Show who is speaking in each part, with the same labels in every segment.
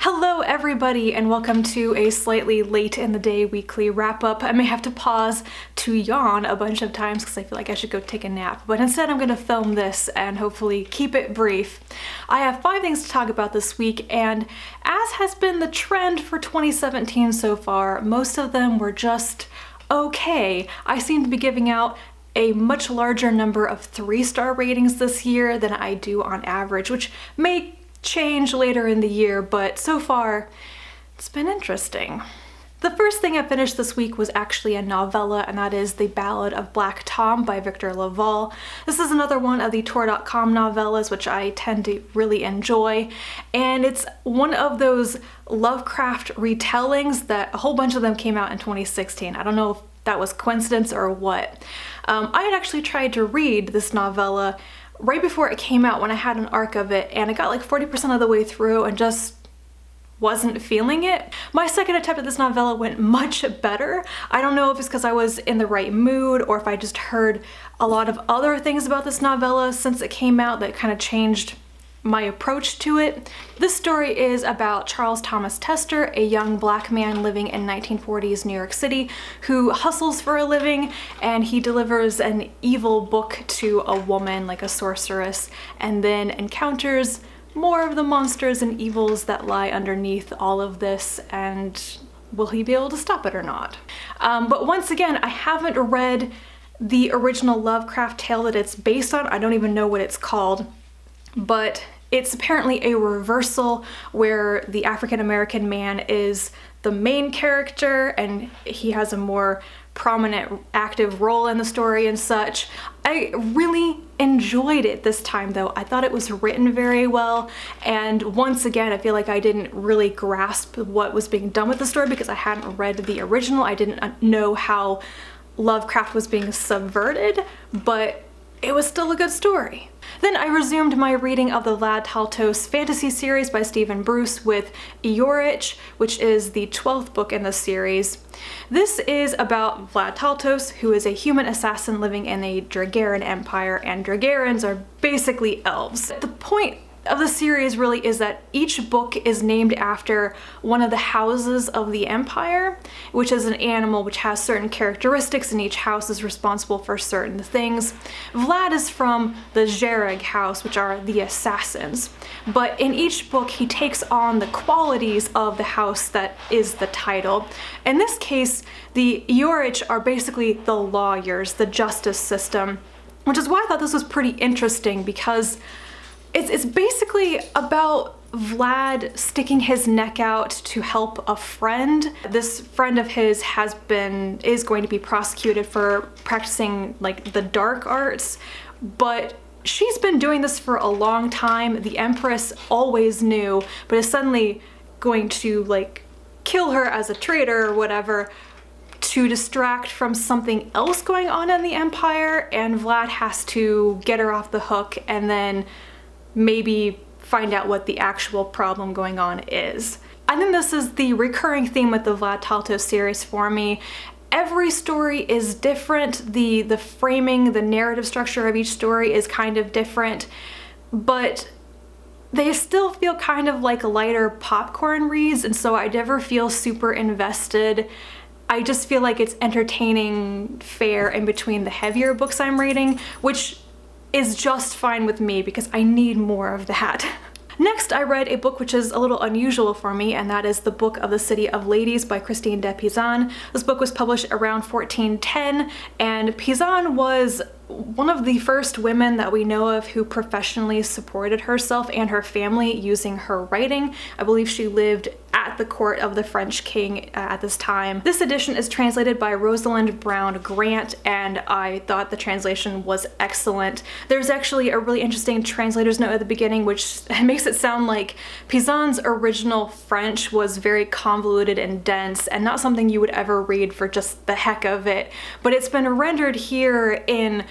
Speaker 1: Hello everybody and welcome to a slightly late in the day weekly wrap up. I may have to pause to yawn a bunch of times because I feel like I should go take a nap, but instead I'm going to film this and hopefully keep it brief. I have 5 things to talk about this week, and as has been the trend for 2017 so far, most of them were just okay. I seem to be giving out a much larger number of 3-star ratings this year than I do on average, which may change later in the year, but so far it's been interesting. The first thing I finished this week was actually a novella, and that is The Ballad of Black Tom by Victor LaValle. This is another one of the Tor.com novellas, which I tend to really enjoy, and it's one of those Lovecraft retellings that a whole bunch of them came out in 2016. I don't know if that was coincidence or what. I had actually tried to read this novella right before it came out when I had an arc of it, and I got like 40% of the way through and just wasn't feeling it. My second attempt at this novella went much better. I don't know if it's because I was in the right mood or if I just heard a lot of other things about this novella since it came out that kind of changed my approach to it. This story is about Charles Thomas Tester, a young black man living in 1940s New York City who hustles for a living, and he delivers an evil book to a woman, like a sorceress, and then encounters more of the monsters and evils that lie underneath all of this, and will he be able to stop it or not? But once again, I haven't read the original Lovecraft tale that it's based on. I don't even know what it's called, but it's apparently a reversal where the African-American man is the main character and he has a more prominent active role in the story and such. I really enjoyed it this time though. I thought it was written very well, and once again I feel like I didn't really grasp what was being done with the story because I hadn't read the original. I didn't know how Lovecraft was being subverted, but it was still a good story. Then I resumed my reading of the Vlad Taltos fantasy series by Stephen Bruce with Iorich, which is the 12th book in the series. This is about Vlad Taltos, who is a human assassin living in a Dragaran empire, and Dragarans are basically elves. The point of the series really is that each book is named after one of the houses of the empire, which is an animal which has certain characteristics, and each house is responsible for certain things. Vlad is from the Zhereg house, which are the assassins, but in each book he takes on the qualities of the house that is the title. In this case, the Iorich are basically the lawyers, the justice system, which is why I thought this was pretty interesting, because it's basically about Vlad sticking his neck out to help a friend. This friend of his is going to be prosecuted for practicing like the dark arts, but she's been doing this for a long time. The Empress always knew, but is suddenly going to like kill her as a traitor or whatever to distract from something else going on in the Empire, and Vlad has to get her off the hook and then maybe find out what the actual problem going on is. I think this is the recurring theme with the Vlad Taltos series for me. Every story is different. The framing, the narrative structure of each story is kind of different, but they still feel kind of like lighter popcorn reads, and so I never feel super invested. I just feel like it's entertaining fare in between the heavier books I'm reading, which is just fine with me because I need more of that. Next, I read a book which is a little unusual for me, and that is The Book of the City of Ladies by Christine de Pizan. This book was published around 1410, and Pizan was one of the first women that we know of who professionally supported herself and her family using her writing. I believe she lived at the court of the French king at this time. This edition is translated by Rosalind Brown Grant, and I thought the translation was excellent. There's actually a really interesting translator's note at the beginning which makes it sound like Pizan's original French was very convoluted and dense and not something you would ever read for just the heck of it, but it's been rendered here in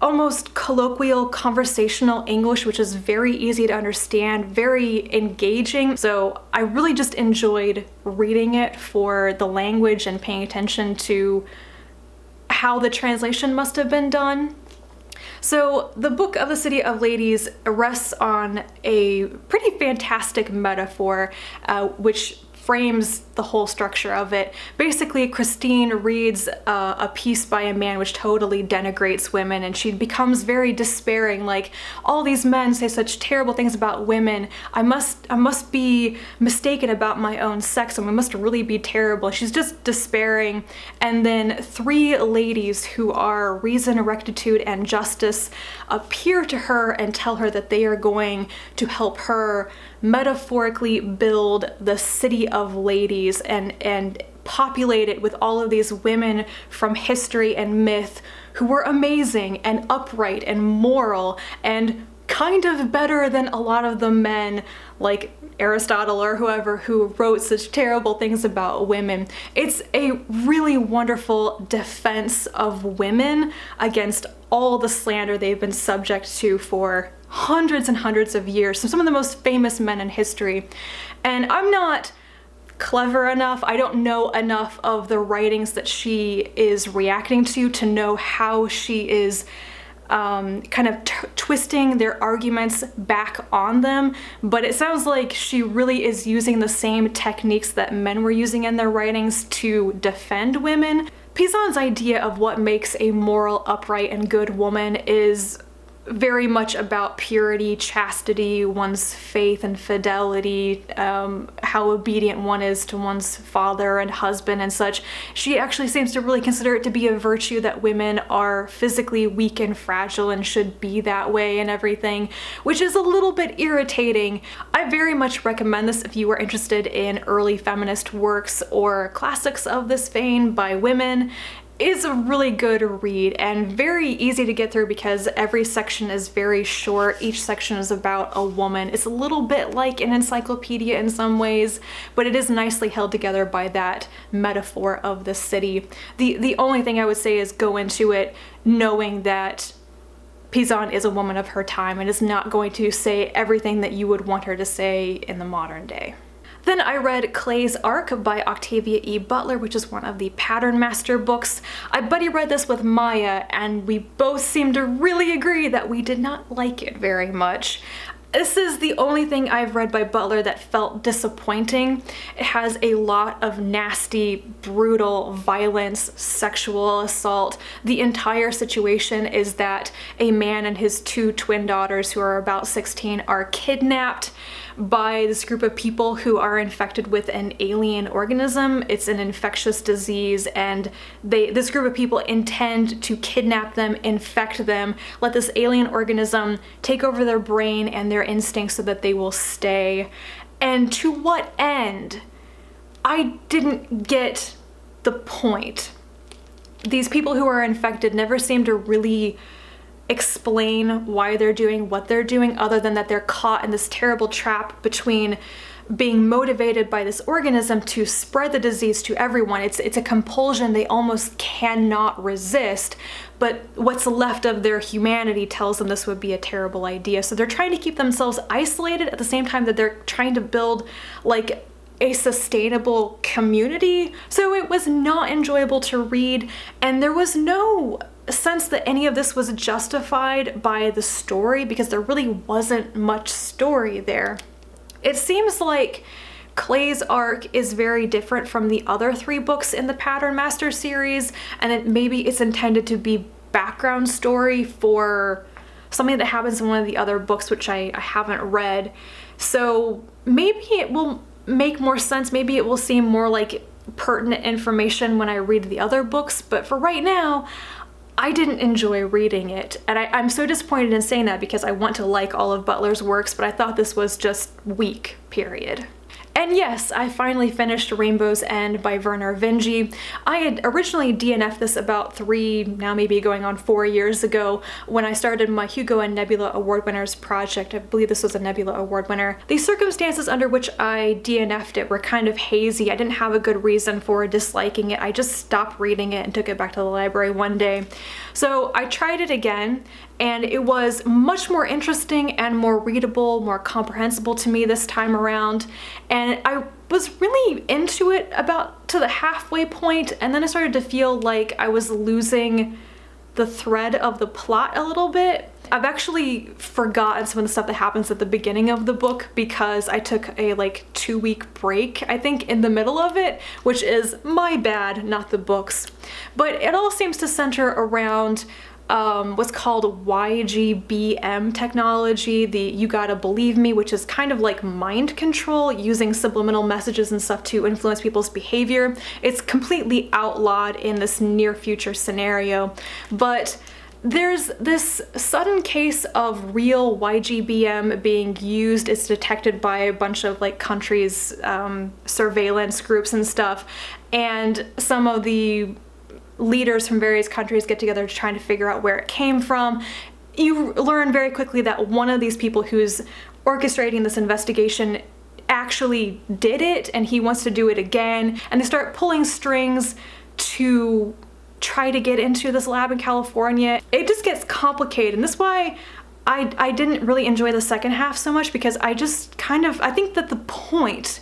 Speaker 1: almost colloquial conversational English, which is very easy to understand, very engaging. So I really just enjoyed reading it for the language and paying attention to how the translation must have been done. So the Book of the City of Ladies rests on a pretty fantastic metaphor, which frames the whole structure of it. Basically, Christine reads a piece by a man which totally denigrates women, and she becomes very despairing, like, all these men say such terrible things about women. I must be mistaken about my own sex, and we must really be terrible. She's just despairing. And then three ladies who are reason, rectitude, and justice appear to her and tell her that they are going to help her metaphorically build the city of ladies and populate it with all of these women from history and myth who were amazing and upright and moral and kind of better than a lot of the men like Aristotle or whoever who wrote such terrible things about women. It's a really wonderful defense of women against all the slander they've been subject to for hundreds and hundreds of years. So some of the most famous men in history. And I'm not clever enough, I don't know enough of the writings that she is reacting to know how she is kind of twisting their arguments back on them, but it sounds like she really is using the same techniques that men were using in their writings to defend women. Pizan's idea of what makes a moral, upright, and good woman is very much about purity, chastity, one's faith and fidelity, how obedient one is to one's father and husband and such. She actually seems to really consider it to be a virtue that women are physically weak and fragile and should be that way and everything, which is a little bit irritating. I very much recommend this if you are interested in early feminist works or classics of this vein by women. Is a really good read and very easy to get through because every section is very short. Each section is about a woman. It's a little bit like an encyclopedia in some ways, but it is nicely held together by that metaphor of the city. The only thing I would say is go into it knowing that Pizan is a woman of her time and is not going to say everything that you would want her to say in the modern day. Then I read Clay's Ark by Octavia E. Butler, which is one of the Pattern Master books. I buddy read this with Maya, and we both seemed to really agree that we did not like it very much. This is the only thing I've read by Butler that felt disappointing. It has a lot of nasty, brutal violence, sexual assault. The entire situation is that a man and his two twin daughters, who are about 16, are kidnapped by this group of people who are infected with an alien organism. It's an infectious disease, and this group of people intend to kidnap them, infect them, let this alien organism take over their brain and their instincts so that they will stay. And to what end? I didn't get the point. These people who are infected never seem to really explain why they're doing what they're doing, other than that they're caught in this terrible trap between being motivated by this organism to spread the disease to everyone. It's a compulsion they almost cannot resist, but what's left of their humanity tells them this would be a terrible idea. So they're trying to keep themselves isolated at the same time that they're trying to build like a sustainable community. So it was not enjoyable to read, and there was no sense that any of this was justified by the story because there really wasn't much story there. It seems like Clay's Ark is very different from the other three books in the Pattern Master series, and maybe it's intended to be background story for something that happens in one of the other books, which I haven't read. So maybe it will make more sense. Maybe it will seem more like pertinent information when I read the other books, but for right now, I didn't enjoy reading it, and I'm so disappointed in saying that because I want to like all of Butler's works, but I thought this was just weak, period. And yes, I finally finished Rainbow's End by Vernor Vinge. I had originally DNF'd this about 3, now maybe going on 4 years ago when I started my Hugo and Nebula Award Winners project. I believe this was a Nebula Award winner. The circumstances under which I DNF'd it were kind of hazy. I didn't have a good reason for disliking it. I just stopped reading it and took it back to the library one day. So I tried it again, and it was much more interesting and more readable, more comprehensible to me this time around. And I was really into it about to the halfway point, and then I started to feel like I was losing the thread of the plot a little bit. I've actually forgotten some of the stuff that happens at the beginning of the book because I took a like 2-week break, I think, in the middle of it, which is my bad, not the books. But it all seems to center around what's called YGBM technology, the you gotta believe me, which is kind of like mind control, using subliminal messages and stuff to influence people's behavior. It's completely outlawed in this near future scenario, but there's this sudden case of real YGBM being used. It's detected by a bunch of like countries, surveillance groups and stuff, and some of the leaders from various countries get together to try to figure out where it came from. You learn very quickly that one of these people who's orchestrating this investigation actually did it, and he wants to do it again, and they start pulling strings to try to get into this lab in California. It just gets complicated, and this is why I didn't really enjoy the second half so much, because I just I think that the point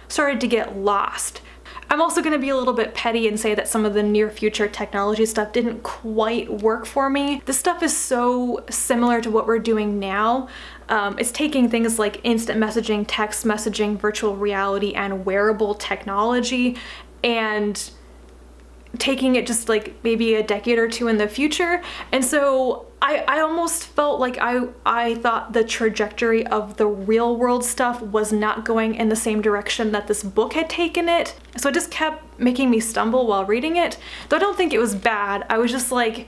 Speaker 1: started to get lost. I'm also going to be a little bit petty and say that some of the near future technology stuff didn't quite work for me. This stuff is so similar to what we're doing now. It's taking things like instant messaging, text messaging, virtual reality, and wearable technology, and taking it just like maybe a decade or two in the future. And so I almost felt like I thought the trajectory of the real world stuff was not going in the same direction that this book had taken it. So it just kept making me stumble while reading it. Though I don't think it was bad. I was just like,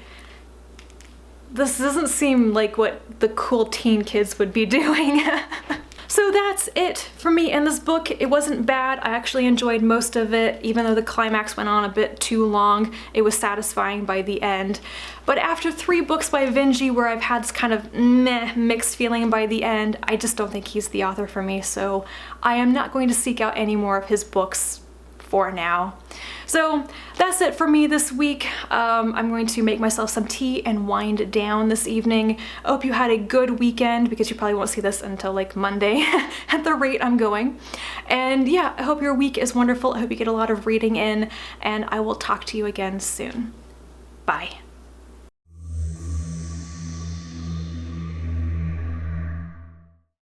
Speaker 1: this doesn't seem like what the cool teen kids would be doing. So that's it for me in this book. It wasn't bad. I actually enjoyed most of it, even though the climax went on a bit too long. It was satisfying by the end. But after 3 books by Vinge, where I've had this kind of meh mixed feeling by the end, I just don't think he's the author for me, so I am not going to seek out any more of his books for now. So that's it for me this week. I'm going to make myself some tea and wind down this evening. I hope you had a good weekend, because you probably won't see this until like Monday at the rate I'm going. And yeah, I hope your week is wonderful. I hope you get a lot of reading in, and I will talk to you again soon. Bye.